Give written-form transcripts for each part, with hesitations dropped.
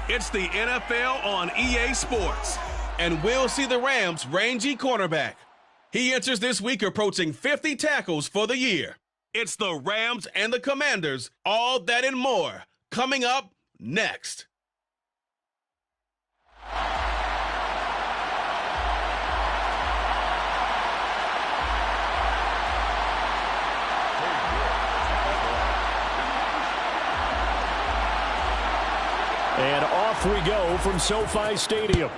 It's the NFL on EA Sports. And we'll see the Rams' rangy cornerback. He enters this week approaching 50 tackles for the year. It's the Rams and the Commanders, all that and more, coming up next. And off we go from SoFi Stadium.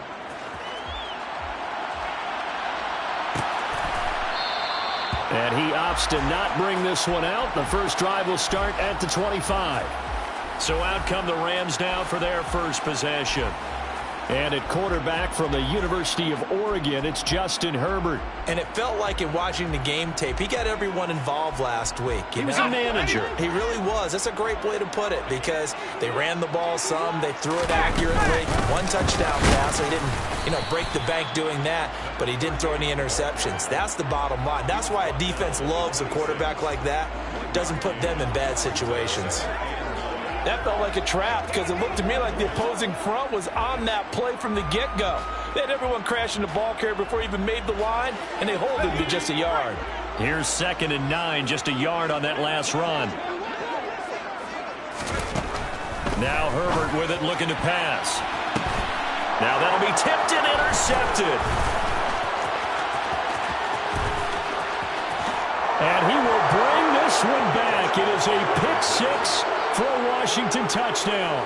And he opts to not bring this one out. The first drive will start at the 25. So out come the Rams now for their first possession. And at quarterback from the University of Oregon, it's Justin Herbert. And it felt like in watching the game tape, he got everyone involved last week. He was a manager. He really was. That's a great way to put it because they ran the ball some, they threw it accurately. One touchdown pass, so he didn't, break the bank doing that, but he didn't throw any interceptions. That's the bottom line. That's why a defense loves a quarterback like that. Doesn't put them in bad situations. That felt like a trap because it looked to me like the opposing front was on that play from the get-go. They had everyone crashing the ball carrier before he even made the line, and they hold him to just a yard. Here's 2nd and 9, just a yard on that last run. Now Herbert with it, looking to pass. Now that'll be tipped and intercepted. And he will bring this one back. It is a pick six for a Washington touchdown.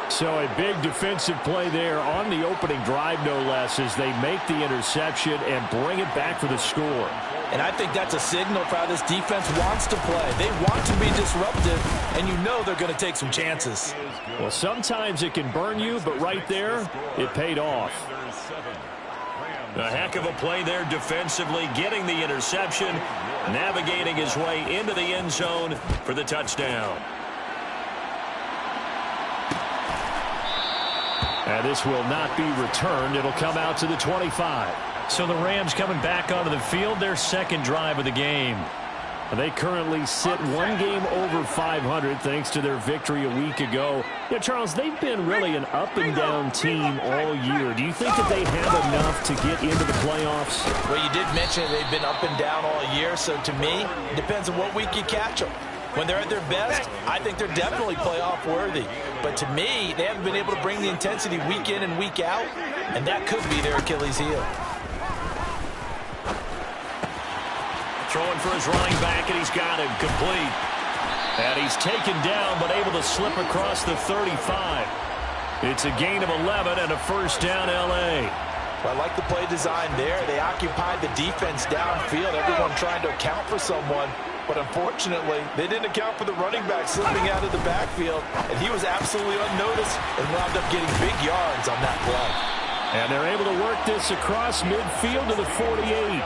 So a big defensive play there on the opening drive, no less, as they make the interception and bring it back for the score. And I think that's a signal for how this defense wants to play. They want to be disruptive, and you know they're going to take some chances. Well, sometimes it can burn you, but right there, it paid off. A heck of a play there defensively, getting the interception, navigating his way into the end zone for the touchdown. And this will not be returned. It'll come out to the 25. So the Rams coming back onto the field, their second drive of the game. They currently sit one game over 500 thanks to their victory a week ago. Charles, they've been really an up-and-down team all year. Do you think that they have enough to get into the playoffs? Well, you did mention they've been up and down all year, so to me, it depends on what week you catch them. When they're at their best, I think they're definitely playoff worthy. But to me, they haven't been able to bring the intensity week in and week out, and that could be their Achilles heel. Throwing for his running back, and he's got him complete. And he's taken down, but able to slip across the 35. It's a gain of 11 and a first down, L.A. Well, I like the play design there. They occupied the defense downfield, everyone trying to account for someone. But unfortunately, they didn't account for the running back slipping out of the backfield, and he was absolutely unnoticed and wound up getting big yards on that play. And they're able to work this across midfield to the 48.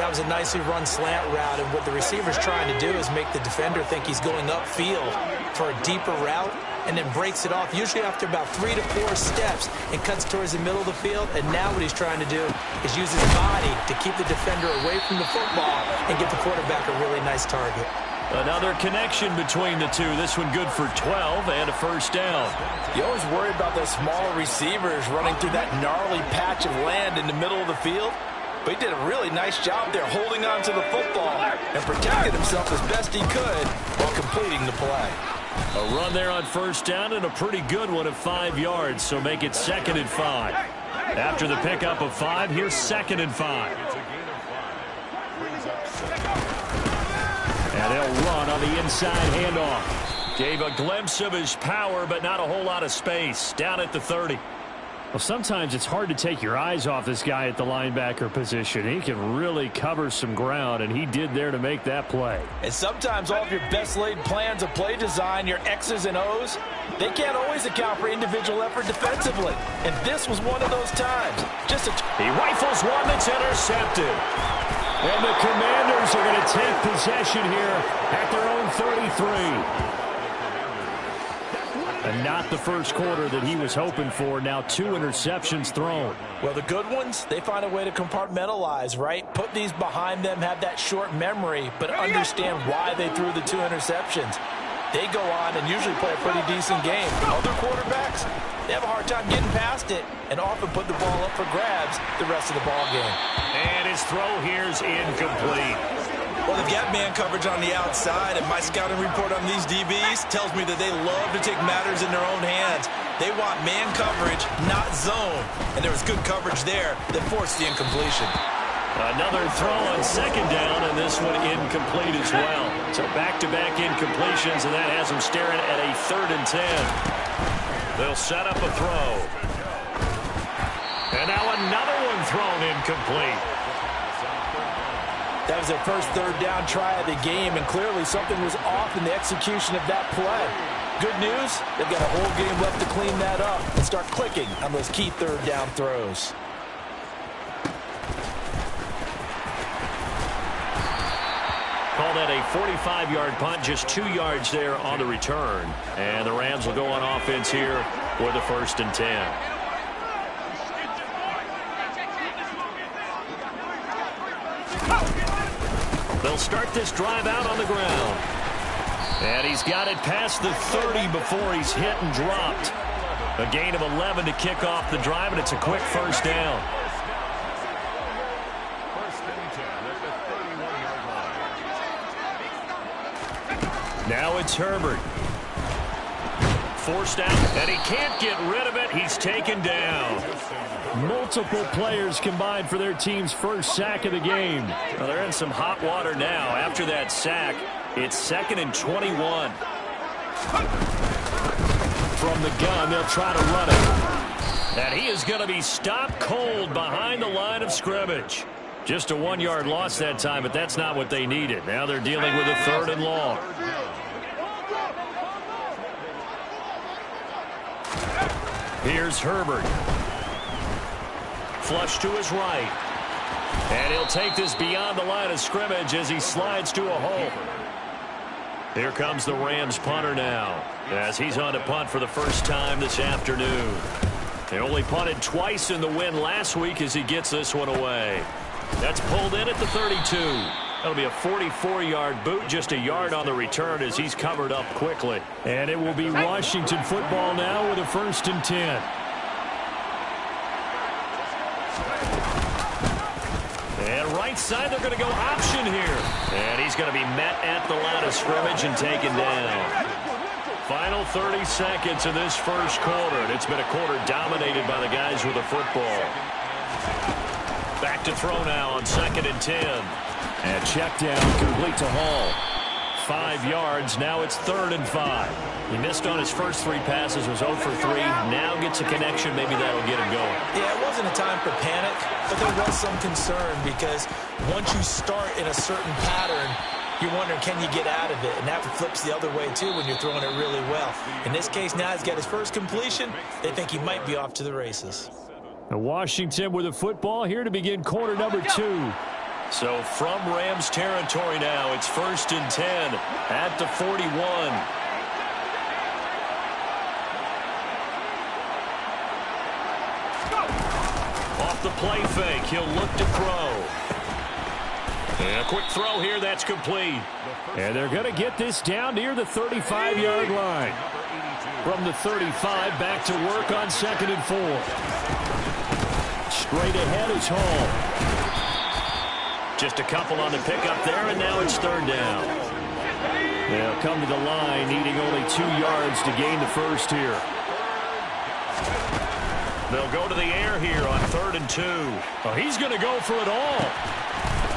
That was a nicely run slant route, and what the receiver's trying to do is make the defender think he's going upfield for a deeper route, and then breaks it off, usually after about 3 to 4 steps, and cuts towards the middle of the field. And now what he's trying to do is use his body to keep the defender away from the football and get the quarterback a really nice target. Another connection between the two. This one good for 12 and a first down. You always worry about those smaller receivers running through that gnarly patch of land in the middle of the field. But he did a really nice job there holding on to the football and protected himself as best he could while completing the play. A run there on first down and a pretty good one of 5 yards, so make it 2nd and 5. After the pickup of 5, here's 2nd and 5. And they'll run on the inside handoff. Gave a glimpse of his power, but not a whole lot of space. Down at the 30. Well, sometimes it's hard to take your eyes off this guy at the linebacker position. He can really cover some ground, and he did there to make that play. And sometimes all of your best laid plans of play design, your X's and O's, they can't always account for individual effort defensively. And this was one of those times. He rifles one that's intercepted. And the Commanders are going to take possession here at their own 33. And not the first quarter that he was hoping for. Now 2 interceptions thrown. Well, the good ones, they find a way to compartmentalize, right? Put these behind them, have that short memory, but understand why they threw the 2 interceptions. they go on and usually play a pretty decent game. Other quarterbacks, they have a hard time getting past it and often put the ball up for grabs the rest of the ball game. And his throw here's incomplete. Well, they've got man coverage on the outside, and my scouting report on these DBs tells me that they love to take matters in their own hands. They want man coverage, not zone. And there was good coverage there that forced the incompletion. Another throw on second down, and this one incomplete as well. So back-to-back incompletions, and that has them staring at a 3rd and 10. They'll set up a throw. And now another one thrown incomplete. That was their first 3rd down try of the game, and clearly something was off in the execution of that play. Good news, they've got a whole game left to clean that up and start clicking on those key 3rd down throws. Call that a 45-yard punt, just 2 yards there on the return. And the Rams will go on offense here for the 1st and 10. They'll start this drive out on the ground. And he's got it past the 30 before he's hit and dropped. A gain of 11 to kick off the drive, and it's a quick 1st down. Now it's Herbert. Forced out, and he can't get rid of it. He's taken down. Multiple players combined for their team's first sack of the game. Well, they're in some hot water now. After that sack, it's 2nd and 21. From the gun, they'll try to run it. And he is going to be stopped cold behind the line of scrimmage. Just a 1-yard loss that time, but that's not what they needed. Now they're dealing with a 3rd and long. Here's Herbert. Flush to his right. And he'll take this beyond the line of scrimmage as he slides to a hole. Here comes the Rams punter now, as he's on to punt for the first time this afternoon. They only punted twice in the win last week as he gets this one away. That's pulled in at the 32. That'll be a 44-yard boot, just a yard on the return as he's covered up quickly. And it will be Washington football now with a 1st and 10. And right side, they're going to go option here. And he's going to be met at the line of scrimmage and taken down. Final 30 seconds of this first quarter. And it's been a quarter dominated by the guys with the football. Back to throw now on 2nd and 10. And check down, complete to Hall. 5 yards, now it's 3rd and 5. He missed on his first 3 passes, was 0 for 3. Now gets a connection, maybe that'll get him going. Yeah, it wasn't a time for panic, but there was some concern because once you start in a certain pattern, you're wondering, can you get out of it? And that flips the other way, too, when you're throwing it really well. In this case, now he's got his first completion. They think he might be off to the races. Washington with the football here to begin quarter number 2. So from Rams territory now, it's 1st and 10 at the 41. Off the play fake, he'll look to throw. And a quick throw here, that's complete. And they're going to get this down near the 35-yard line. From the 35, back to work on 2nd and 4. Straight ahead is Hall. Just a couple on the pickup there, and now it's 3rd down. They'll come to the line, needing only 2 yards to gain the first here. They'll go to the air here on 3rd and 2. Oh, he's going to go for it all.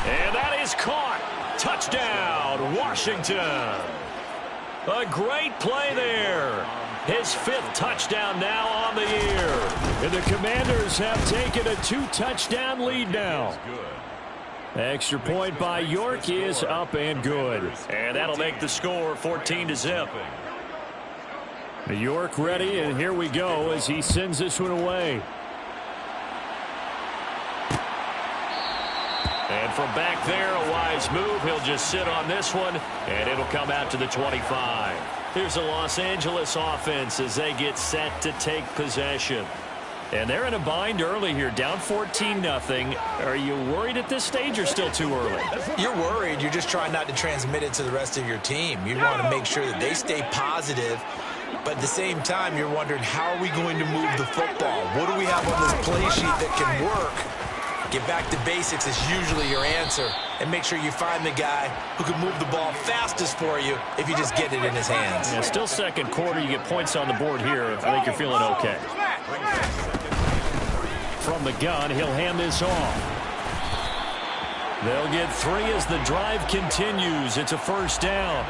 And that is caught. Touchdown, Washington. A great play there. His 5th touchdown now on the year. And the Commanders have taken a 2-touchdown lead now. Extra point by York is up and good. And that'll make the score 14-0. York ready, and here we go as he sends this one away. And from back there, a wise move. He'll just sit on this one, and it'll come out to the 25. Here's the Los Angeles offense as they get set to take possession. And they're in a bind early here, down 14-0. Are you worried at this stage or still too early? You're worried. You're just trying not to transmit it to the rest of your team. You want to make sure that they stay positive, but at the same time, you're wondering, how are we going to move the football? What do we have on this play sheet that can work? Get back to basics is usually your answer, and make sure you find the guy who can move the ball fastest for you if you just get it in his hands. Yeah, still second quarter. You get points on the board here. I think you're feeling okay. From the gun, he'll hand this off. They'll get 3 as the drive continues. It's a first down.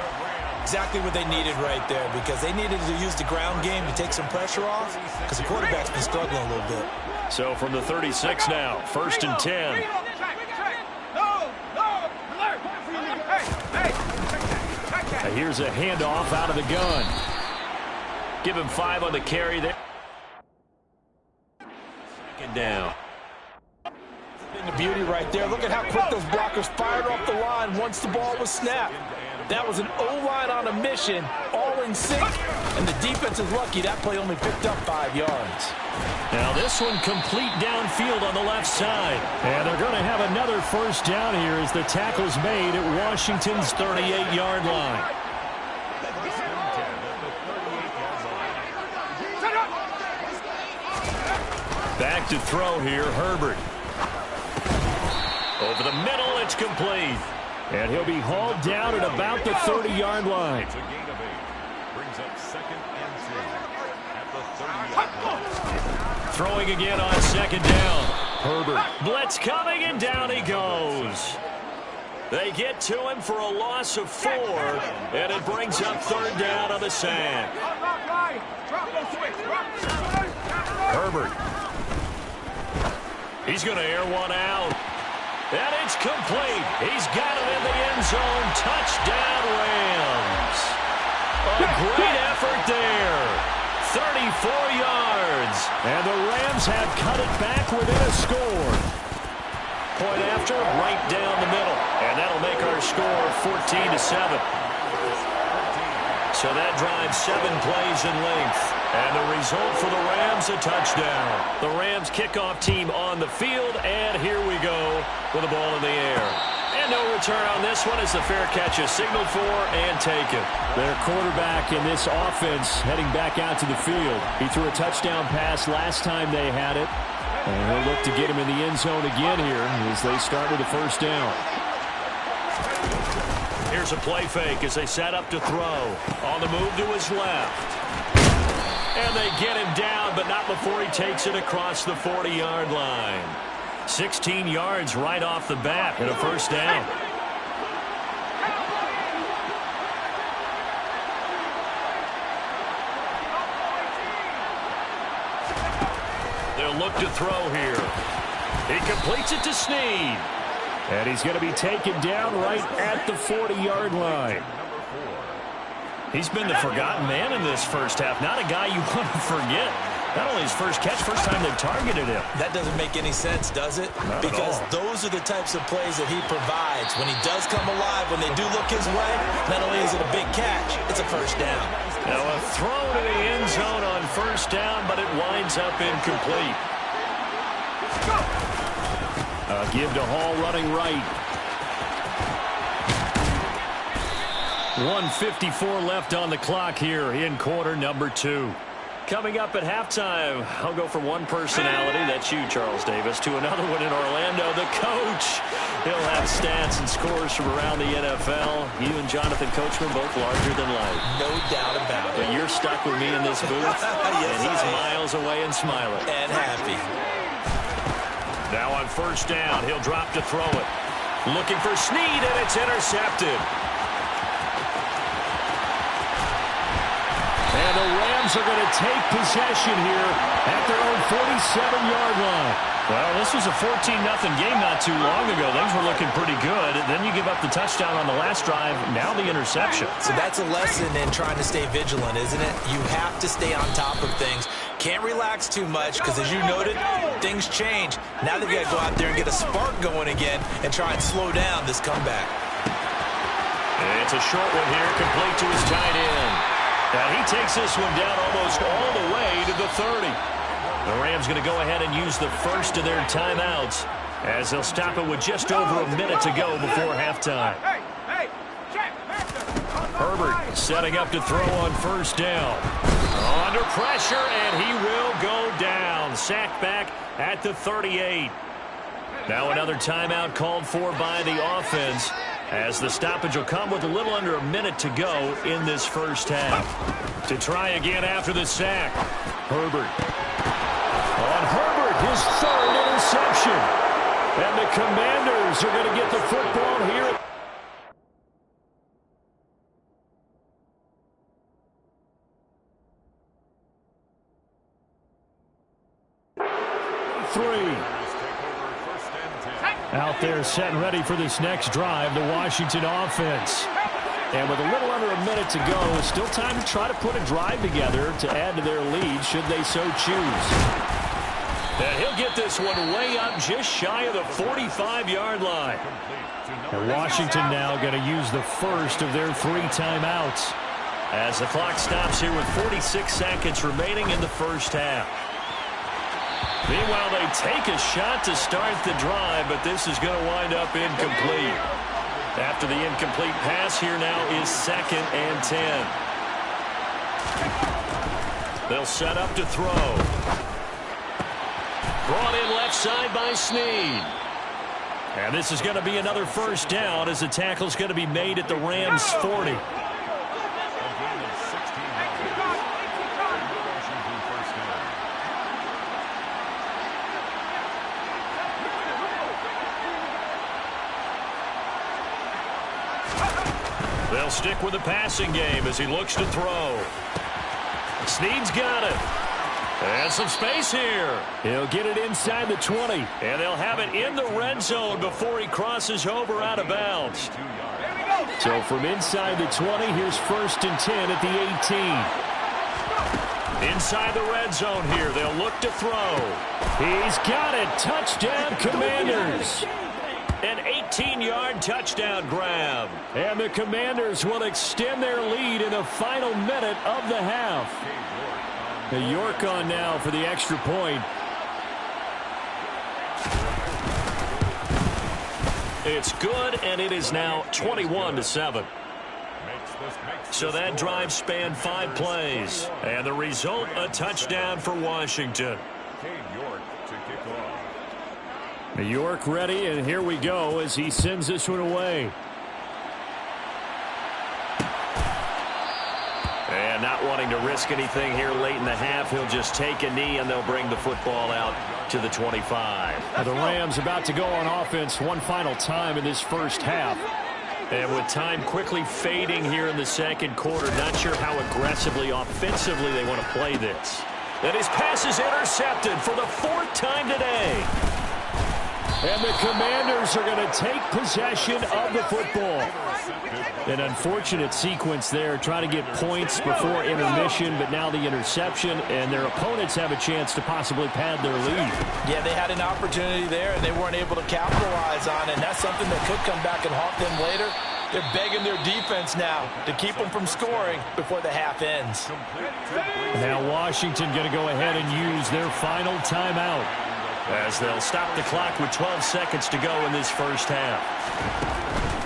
Exactly what they needed right there, because they needed to use the ground game to take some pressure off, because the quarterback's been struggling a little bit. So from the 36 now, 1st and 10. Here's a handoff out of the gun. Give him 5 on the carry there. Down. The beauty right there. Look at how quick those blockers fired off the line once the ball was snapped. That was an O-line on a mission, all in sync, and the defense is lucky that play only picked up 5 yards. Now this one complete downfield on the left side. And they're going to have another first down here as the tackle's made at Washington's 38-yard line. Back to throw here, Herbert. Over the middle, it's complete. And he'll be hauled down at about the 30-yard line. Brings up 2nd and 2 at the 30-yard line. Throwing again on 2nd down. Herbert. Blitz coming, and down he goes. They get to him for a loss of 4, and it brings up 3rd down on the sand. Herbert. He's going to air one out. And it's complete. He's got it in the end zone. Touchdown, Rams. A great effort there. 34 yards. And the Rams have cut it back within a score. Point after, right down the middle. And that'll make our score 14-7. So that drives 7 plays in length. And the result for the Rams, a touchdown. The Rams kickoff team on the field, and here we go with the ball in the air. And no return on this one as the fair catch is signaled for and taken. Their quarterback in this offense heading back out to the field. He threw a touchdown pass last time they had it. And he'll look to get him in the end zone again here as they start with a first down. Here's a play fake as they set up to throw. On the move to his left. And they get him down, but not before he takes it across the 40-yard line. 16 yards right off the bat and a first down. They'll look to throw here. He completes it to Snead. And he's going to be taken down right at the 40-yard line. He's been the forgotten man in this first half. Not a guy you want to forget. Not only his first catch, first time they've targeted him. That doesn't make any sense, does it? Because those are the types of plays that he provides. When he does come alive, when they do look his way, not only is it a big catch, it's a first down. Now a throw to the end zone on first down, but it winds up incomplete. Give to Hall running right. 1:54 left on the clock here in quarter number 2. Coming up at halftime, I'll go from one personality, that's you, Charles Davis, to another one in Orlando, the coach. He'll have stats and scores from around the NFL. You and Jonathan Coachman both larger than life. No doubt about it. But you're stuck with me in this booth, yes, and he's miles away and smiling. And happy. Now on first down, he'll drop to throw it. Looking for Snead, and it's intercepted. And the Rams are going to take possession here at their own 47-yard line. Well, this was a 14-0 game not too long ago. Things were looking pretty good. Then you give up the touchdown on the last drive. Now the interception. So that's a lesson in trying to stay vigilant, isn't it? You have to stay on top of things. Can't relax too much because, as you noted, things change. Now they've got to go out there and get a spark going again and try and slow down this comeback. And it's a short one here, complete to his tight end. And he takes this one down almost all the way to the 30. The Rams going to go ahead and use the first of their timeouts as they'll stop it with just over a minute to go before halftime. Herbert setting up to throw on first down. Under pressure, and he will go down. Sacked back at the 38. Now another timeout called for by the offense as the stoppage will come with a little under a minute to go in this first half. To try again after the sack. Herbert. On Herbert, his third interception. And the Commanders are going to get the football here. Out there set and ready for this next drive, the Washington offense. And with a little under a minute to go, still time to try to put a drive together to add to their lead should they so choose. And he'll get this one way up just shy of the 45-yard line. And Washington now going to use the first of their 3 timeouts as the clock stops here with 46 seconds remaining in the first half. Meanwhile, they take a shot to start the drive, but this is going to wind up incomplete. After the incomplete pass, here now is 2nd and 10. They'll set up to throw. Brought in left side by Snead. And this is going to be another first down as the tackle's going to be made at the Rams' 40. They'll stick with the passing game as he looks to throw. Snead's got it. And some space here. He'll get it inside the 20. And they'll have it in the red zone before he crosses over out of bounds. So from inside the 20, here's 1st and 10 at the 18. Inside the red zone here, they'll look to throw. He's got it. Touchdown, Commanders. An 18-yard touchdown grab. And the Commanders will extend their lead in the final minute of the half. The York on now for the extra point. It's good, and it is now 21-7. So that drive spanned 5 plays. And the result, a touchdown for Washington. New York ready, and here we go as he sends this one away. And not wanting to risk anything here late in the half, he'll just take a knee, and they'll bring the football out to the 25. The Rams about to go on offense one final time in this first half. And with time quickly fading here in the second quarter, not sure how aggressively, offensively they want to play this. And his pass is intercepted for the 4th time today. And the Commanders are going to take possession of the football. An unfortunate sequence there, trying to get points before intermission, but now the interception, and their opponents have a chance to possibly pad their lead. Yeah, they had an opportunity there, and they weren't able to capitalize on it, and that's something that could come back and haunt them later. They're begging their defense now to keep them from scoring before the half ends. Now Washington going to go ahead and use their final timeout, as they'll stop the clock with 12 seconds to go in this first half.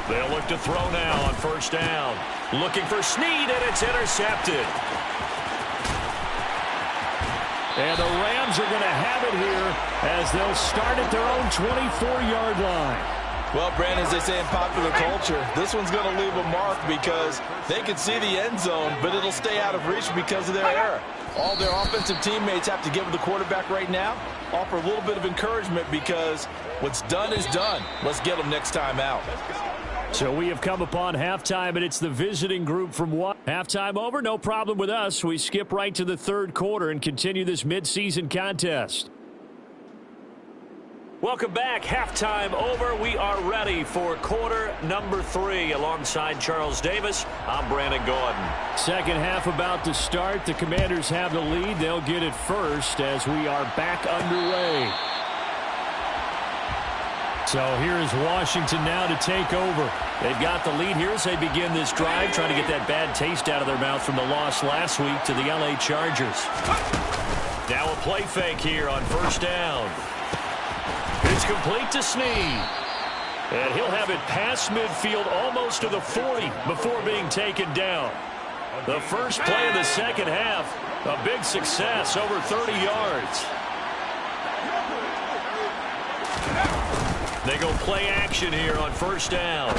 They'll look to throw now on first down. Looking for Snead, and it's intercepted. And the Rams are going to have it here as they'll start at their own 24-yard line. Well, Brandon, as they say in popular culture, this one's going to leave a mark because they can see the end zone, but it'll stay out of reach because of their error. All their offensive teammates have to give the quarterback right now, offer a little bit of encouragement because what's done is done. Let's get them next time out. So we have come upon halftime, and it's the visiting group from what? Halftime over, no problem with us. We skip right to the third quarter and continue this midseason contest. Welcome back. Halftime over. We are ready for quarter number 3. Alongside Charles Davis, I'm Brandon Gordon. Second half about to start. The Commanders have the lead. They'll get it first as we are back underway. So here is Washington now to take over. They've got the lead here as they begin this drive, trying to get that bad taste out of their mouth from the loss last week to the LA Chargers. Now a play fake here on first down. It's complete to Snead. And he'll have it past midfield almost to the 40 before being taken down. The first play of the second half, a big success, over 30 yards. They go play action here on first down.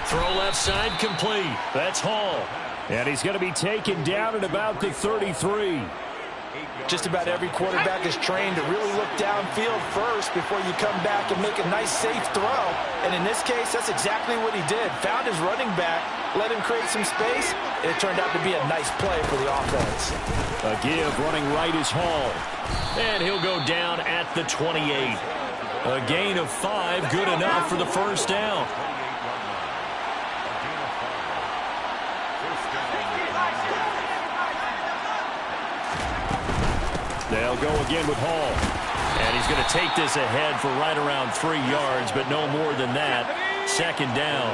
Throw left side complete. That's Hall. And he's going to be taken down at about the 33. Just about every quarterback is trained to really look downfield first before you come back and make a nice, safe throw. And in this case, that's exactly what he did. Found his running back, let him create some space, and it turned out to be a nice play for the offense. A give running right is Hall. And he'll go down at the 28. A gain of 5, good enough for the first down. They'll go again with Hall. And he's going to take this ahead for right around 3 yards, but no more than that. Second down.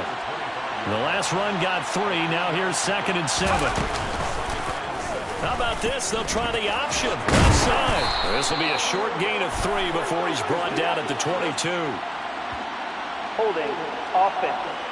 The last run got 3. Now here's 2nd and 7. How about this? They'll try the option. Left side. This will be a short gain of 3 before he's brought down at the 22. Holding offense.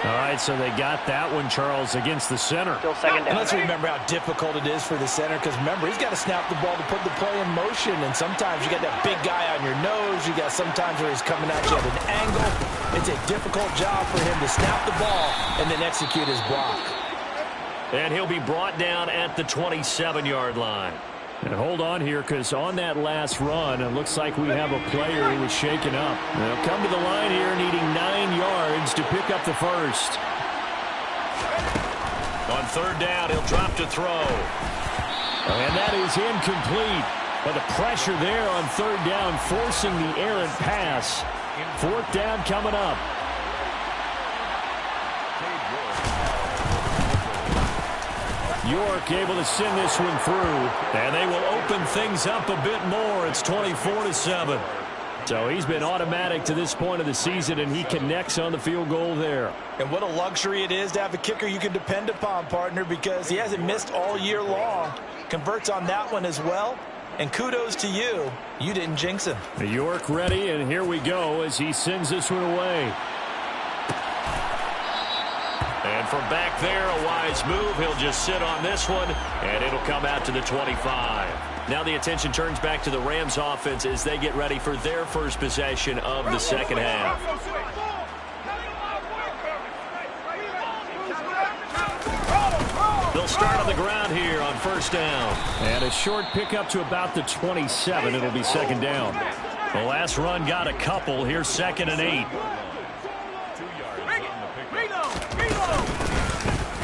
All right, so they got that one, Charles, against the center. Still second down. And let's remember how difficult it is for the center, because remember, he's got to snap the ball to put the play in motion, and sometimes you got that big guy on your nose. You got sometimes where he's coming at you at an angle. It's a difficult job for him to snap the ball and then execute his block. And he'll be brought down at the 27-yard line. And hold on here, because on that last run, it looks like we have a player who was shaken up. They'll come to the line here needing 9 yards to pick up the first. On third down, he'll drop to throw. And that is incomplete. But the pressure there on third down, forcing the errant pass. Fourth down coming up. York able to send this one through, and they will open things up a bit more. It's 24-7. So he's been automatic to this point of the season, and he connects on the field goal there. And what a luxury it is to have a kicker you can depend upon, partner, because he hasn't missed all year long. Converts on that one as well. And kudos to you. You didn't jinx him. York ready, and here we go as he sends this one away. And from back there, a wise move. He'll just sit on this one, and it'll come out to the 25. Now the attention turns back to the Rams offense as they get ready for their first possession of the second half. They'll start on the ground here on first down. And a short pickup to about the 27. It'll be second down. The last run got a couple. Here's 2nd and 8.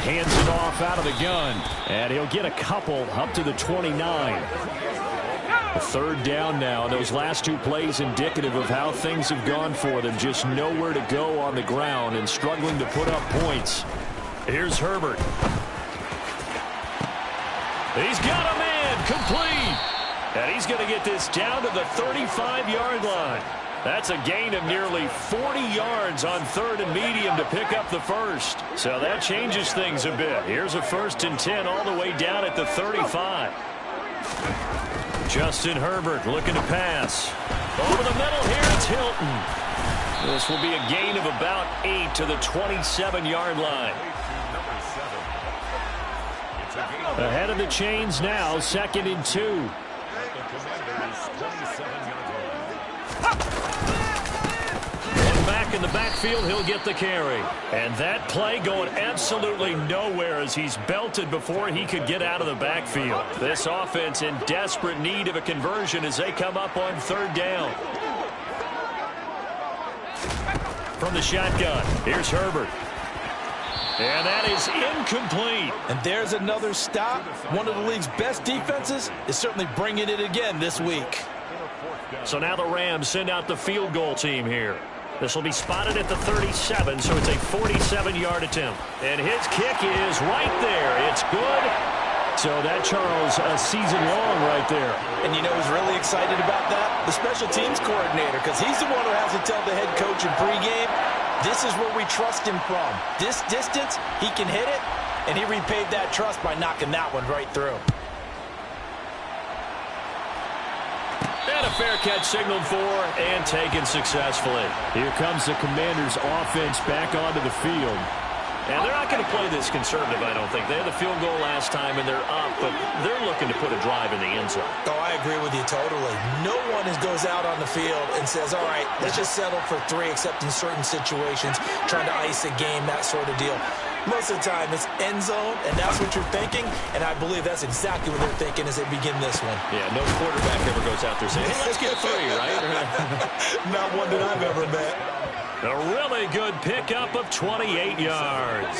Hands it off out of the gun. And he'll get a couple up to the 29. A third down now. Those last 2 plays indicative of how things have gone for them. Just nowhere to go on the ground and struggling to put up points. Here's Herbert. He's got a man complete. And he's going to get this down to the 35-yard line. That's a gain of nearly 40 yards on 3rd and medium to pick up the first. So that changes things a bit. Here's a 1st and 10 all the way down at the 35. Justin Herbert looking to pass. Over the middle, here it's Hilton. This will be a gain of about 8 to the 27-yard line. Ahead of the chains now, 2nd and 2. Back in the backfield, he'll get the carry. And that play going absolutely nowhere as he's belted before he could get out of the backfield. This offense in desperate need of a conversion as they come up on 3rd down. From the shotgun, here's Herbert. And that is incomplete. And there's another stop. One of the league's best defenses is certainly bringing it again this week. So now the Rams send out the field goal team here. This will be spotted at the 37, so it's a 47-yard attempt. And his kick is right there. It's good. So that, Charles, a season long right there. And you know who's really excited about that? The special teams coordinator, because he's the one who has to tell the head coach in pregame, this is where we trust him from. This distance, he can hit it. and he repaid that trust by knocking that one right through. And a fair catch signaled for and taken successfully. Here comes the Commanders' offense back onto the field. And they're not going to play this conservative, I don't think. They had the field goal last time, and they're up, but they're looking to put a drive in the end zone. Oh, I agree with you totally. No one goes out on the field and says, all right, let's just settle for 3, except in certain situations, trying to ice a game, that sort of deal. Most of the time, it's end zone, and that's what you're thinking, and I believe that's exactly what they're thinking as they begin this one. Yeah, no quarterback ever goes out there saying, hey, let's get 3, right? Not one that I've ever met. A really good pickup of 28 yards.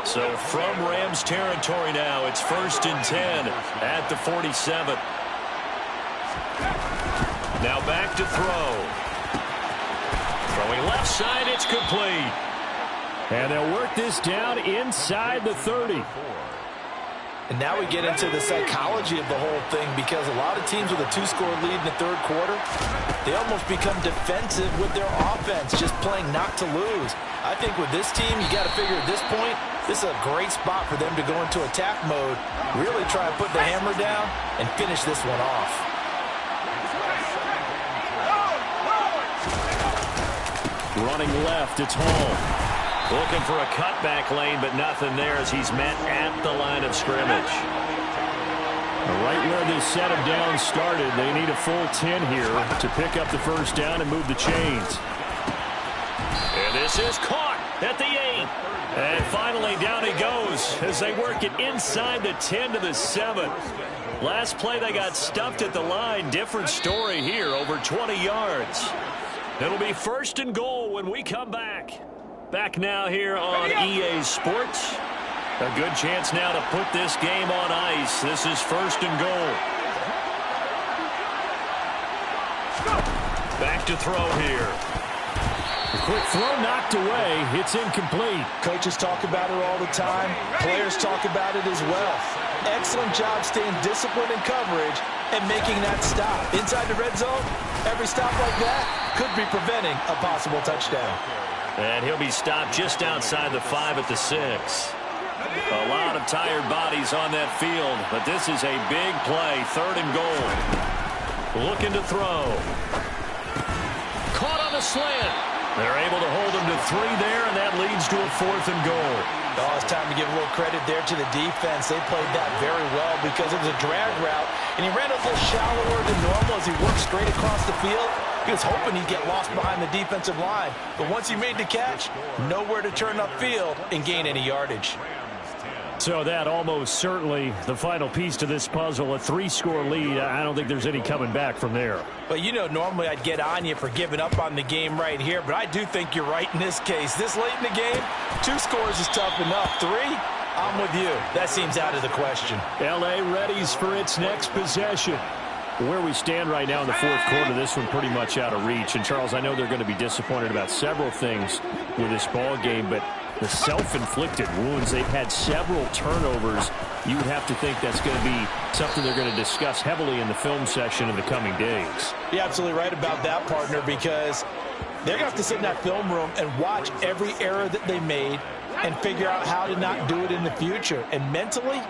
So from Rams territory now, it's 1st and 10 at the 47. Now back to throw. Throwing left side, it's complete. And they'll work this down inside the 30. And now we get into the psychology of the whole thing, because a lot of teams with a 2-score lead in the third quarter, they almost become defensive with their offense, just playing not to lose. I think with this team, you got to figure at this point, this is a great spot for them to go into attack mode, really try to put the hammer down and finish this one off. Running left, it's Hall. Looking for a cutback lane, but nothing there as he's met at the line of scrimmage. Right where this set of downs started, they need a full 10 here to pick up the first down and move the chains. And this is caught at the 8. And finally down he goes as they work it inside the 10 to the 7. Last play they got stuffed at the line. Different story here, over 20 yards. It'll be 1st and goal when we come back. Back now here on EA Sports. A good chance now to put this game on ice. This is 1st and goal. Back to throw here. A quick throw knocked away. It's incomplete. Coaches talk about it all the time. Players talk about it as well. Excellent job staying disciplined in coverage and making that stop. Inside the red zone, every stop like that could be preventing a possible touchdown. And he'll be stopped just outside the 5 at the 6. A lot of tired bodies on that field, but this is a big play. 3rd and goal. Looking to throw. Caught on the slant. They're able to hold him to 3 there, and that leads to a 4th and goal. Oh, it's time to give a little credit there to the defense. They played that very well because it was a drag route, and he ran a little shallower than normal as he worked straight across the field. He was hoping he'd get lost behind the defensive line, but once he made the catch, nowhere to turn upfield and gain any yardage. So that almost certainly the final piece to this puzzle, a 3-score lead. I don't think there's any coming back from there. But, you know, normally I'd get on you for giving up on the game right here, but I do think you're right in this case. This late in the game, 2 scores is tough enough. 3, I'm with you. That seems out of the question. L.A. readies for its next possession. Where we stand right now in the 4th quarter, this one pretty much out of reach. And, Charles, I know they're going to be disappointed about several things with this ball game, but the self-inflicted wounds, they've had several turnovers. You would have to think that's going to be something they're going to discuss heavily in the film session in the coming days. You're absolutely right about that, partner, because they're going to have to sit in that film room and watch every error that they made and figure out how to not do it in the future. And mentally,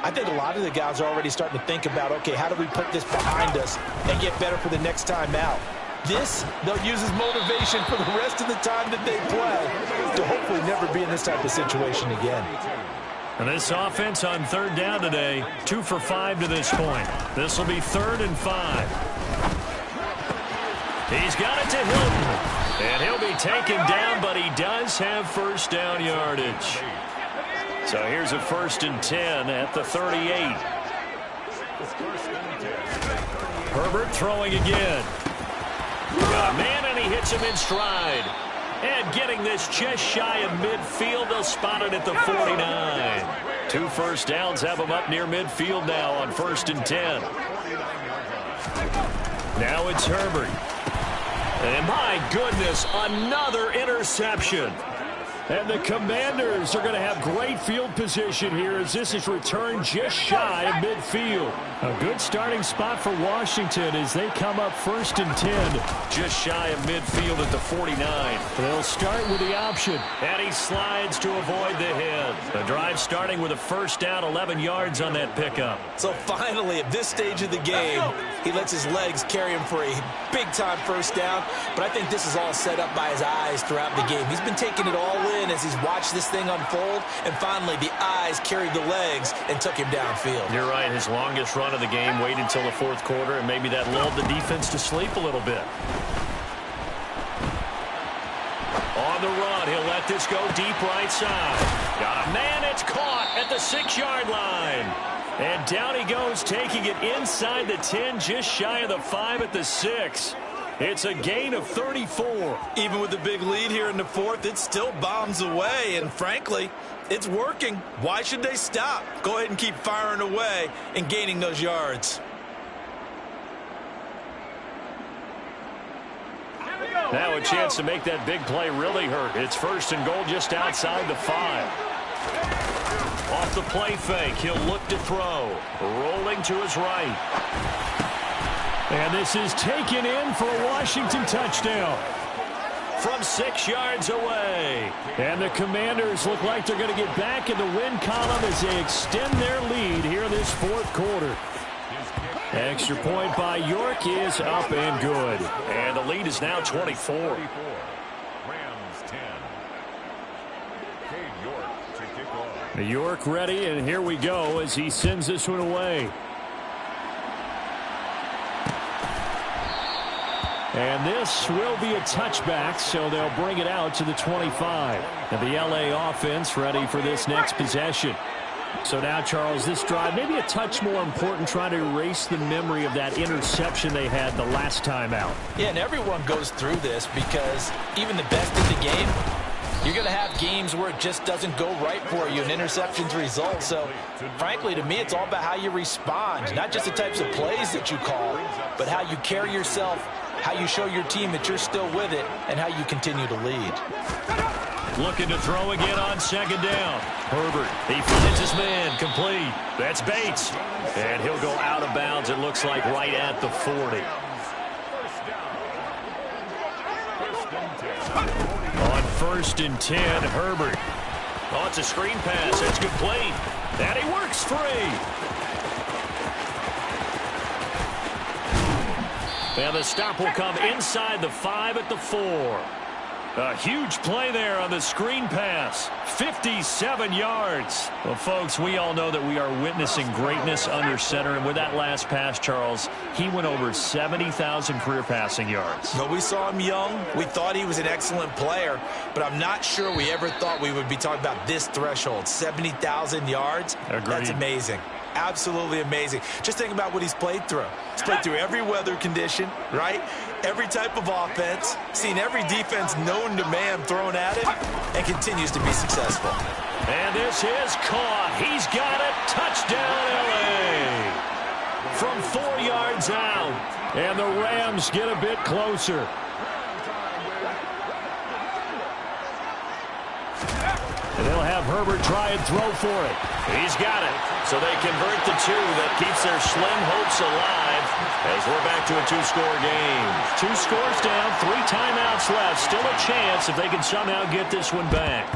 I think a lot of the guys are already starting to think about, okay, how do we put this behind us and get better for the next time out? This, they'll use as motivation for the rest of the time that they play to hopefully never be in this type of situation again. And this offense on 3rd down today, 2 for 5 to this point. This will be 3rd and 5. He's got it to Hilton. And he'll be taken down, but he does have 1st down yardage. So here's a 1st and 10 at the 38. Herbert throwing again. Got a man, and he hits him in stride. And getting this just shy of midfield, they'll spot it at the 49. 2 1st downs have him up near midfield now on 1st and 10. Now it's Herbert. And my goodness, another interception. And the Commanders are going to have great field position here as this is returned just shy of midfield. A good starting spot for Washington as they come up 1st and 10. Just shy of midfield at the 49. They'll start with the option. And he slides to avoid the hit. The drive starting with a first down, 11 yards on that pickup. So finally, at this stage of the game, he lets his legs carry him for a big-time first down. But I think this is all set up by his eyes throughout the game. He's been taking it all in as he's watched this thing unfold, and finally the eyes carried the legs and took him downfield. You're right. His longest run of the game waited until the 4th quarter, and maybe that lulled the defense to sleep a little bit. On the run, he'll let this go deep right side. Got a man, it's caught at the 6-yard line. And down he goes, taking it inside the 10, just shy of the 5 at the 6. It's a gain of 34. Even with the big lead here in the 4th, it still bombs away, and frankly, it's working. Why should they stop? Go ahead and keep firing away and gaining those yards. Now a chance to make that big play really hurt. It's 1st and goal just outside the 5. Off the play fake, he'll look to throw. Rolling to his right. And this is taken in for a Washington touchdown from 6 yards away. And the Commanders look like they're going to get back in the win column as they extend their lead here in this 4th quarter. Extra point by York is up and good. And the lead is now 24. Rams 10. Cade York to kick off. York ready, and here we go as he sends this one away. And this will be a touchback, so they'll bring it out to the 25. And the LA offense ready for this next possession. So now, Charles, this drive maybe a touch more important, trying to erase the memory of that interception they had the last time out. Yeah, and everyone goes through this because even the best in the game, you're going to have games where it just doesn't go right for you and interceptions result. So, frankly, to me, it's all about how you respond, not just the types of plays that you call, but how you carry yourself, how you show your team that you're still with it, and how you continue to lead. Looking to throw again on 2nd down. Herbert, he finds his man, complete. That's Bates. And he'll go out of bounds, it looks like, right at the 40. On 1st and 10, Herbert. Oh, it's a screen pass. It's complete. And he works free. And the stop will come inside the 5 at the 4. A huge play there on the screen pass. 57 yards. Well, folks, we all know that we are witnessing greatness under center. And with that last pass, Charles, he went over 70,000 career passing yards. Well, we saw him young. We thought he was an excellent player. But I'm not sure we ever thought we would be talking about this threshold. 70,000 yards. Agreed. That's amazing. Absolutely amazing. Just think about what he's played through. He's played through every weather condition, right? Every type of offense, seen every defense known to man thrown at him, and continues to be successful. And this is caught. He's got it. Touchdown, LA. From 4 yards out. And the Rams get a bit closer. And they'll have Herbert try and throw for it. He's got it. So they convert the 2. That keeps their slim hopes alive as we're back to a 2-score game. 2 scores down, 3 timeouts left. Still a chance if they can somehow get this one back.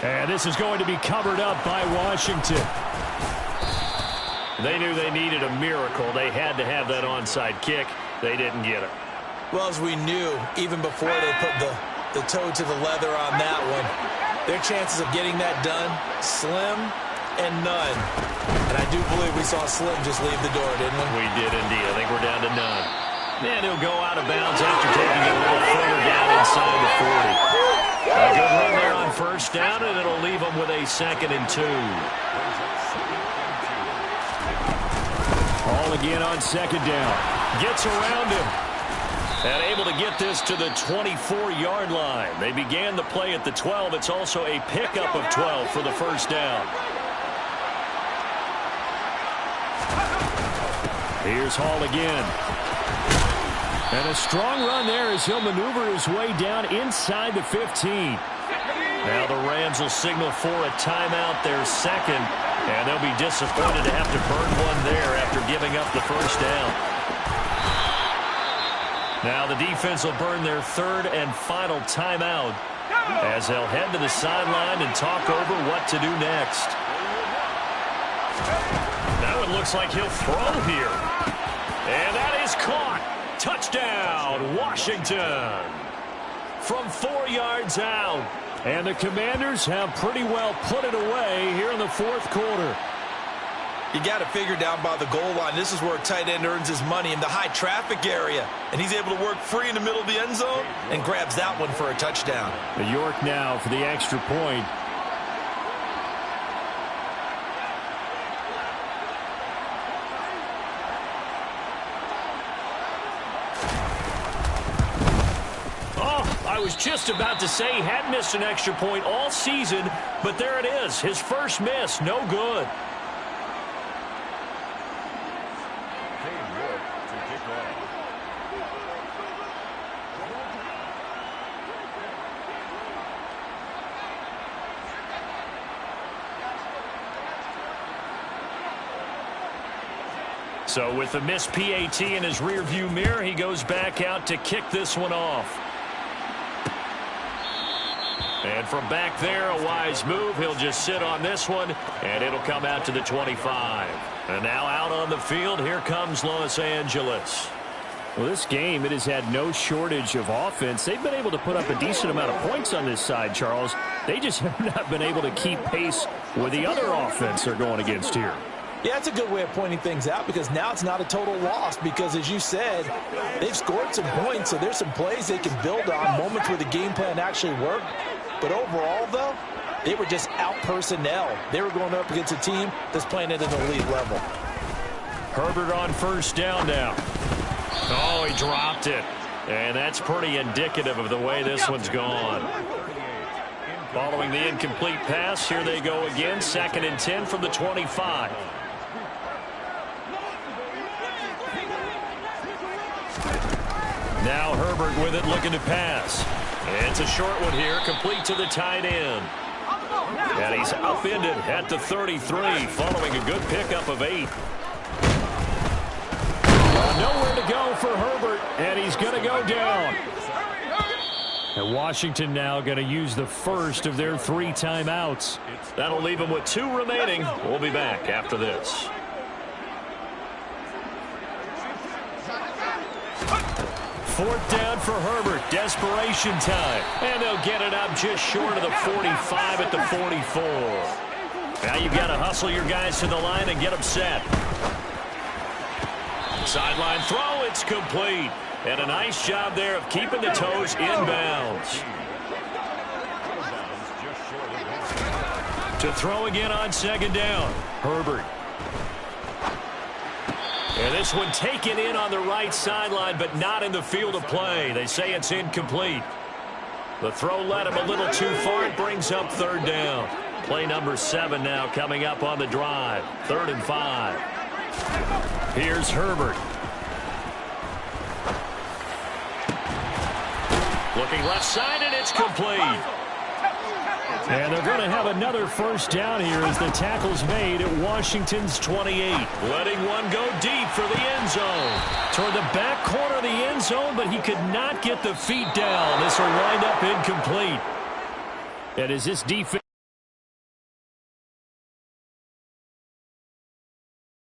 And this is going to be covered up by Washington. They knew they needed a miracle. They had to have that onside kick. They didn't get it. Well, as we knew, even before they put the toe to the leather on that one, their chances of getting that done, slim and none. And I do believe we saw Slim just leave the door, didn't we? We did indeed. I think we're down to none. And he'll go out of bounds after taking it a little further down inside the 40. A good run there on 1st down, and it'll leave them with a 2nd and 2. All again on 2nd down. Gets around him. And able to get this to the 24-yard line. They began the play at the 12. It's also a pickup of 12 for the 1st down. Here's Hall again. And a strong run there as he'll maneuver his way down inside the 15. Now the Rams will signal for a timeout, their second, and they'll be disappointed to have to burn one there after giving up the first down. Now the defense will burn their third and final timeout as they'll head to the sideline and talk over what to do next. Now it looks like he'll throw here. And that is caught. Touchdown, Washington. From 4 yards out. And the Commanders have pretty well put it away here in the fourth quarter. You got to figure down by the goal line. This is where a tight end earns his money, in the high traffic area. And he's able to work free in the middle of the end zone and grabs that one for a touchdown. The York now for the extra point. I was just about to say he had missed an extra point all season, but there it is. His first miss, no good. So with the missed PAT in his rearview mirror, he goes back out to kick this one off. And from back there, a wise move. He'll just sit on this one, and it'll come out to the 25. And now out on the field, here comes Los Angeles. Well, this game, it has had no shortage of offense. They've been able to put up a decent amount of points on this side, Charles. They just have not been able to keep pace with the other offense they're going against here. Yeah, that's a good way of pointing things out, because now it's not a total loss, because as you said, they've scored some points, so there's some plays they can build on, moments where the game plan actually worked. But overall, though, they were just out-personnel. They were going up against a team that's playing at an elite level. Herbert on first down now. Oh, he dropped it. And that's pretty indicative of the way this one's gone. Following the incomplete pass, here they go again. 2nd and 10 from the 25. Now Herbert with it, looking to pass. It's a short one here, complete to the tight end. And he's upended at the 33, following a good pickup of 8. Nowhere to go for Herbert, and he's going to go down. And Washington now going to use the first of their 3 timeouts. That'll leave them with 2 remaining. We'll be back after this. Fourth down for Herbert. Desperation time. And they'll get it up just short of the 45 at the 44. Now you've got to hustle your guys to the line and get them set. Sideline throw. It's complete. And a nice job there of keeping the toes inbounds. To throw again on 2nd down. Herbert. And this one taken in on the right sideline, but not in the field of play. They say it's incomplete. The throw led him a little too far. It brings up 3rd down. Play number 7 now coming up on the drive. 3rd and 5. Here's Herbert. Looking left side, and it's complete. And they're going to have another first down here as the tackle's made at Washington's 28. Letting one go deep for the end zone. Toward the back corner of the end zone, but he could not get the feet down. This will wind up incomplete. And as this defense...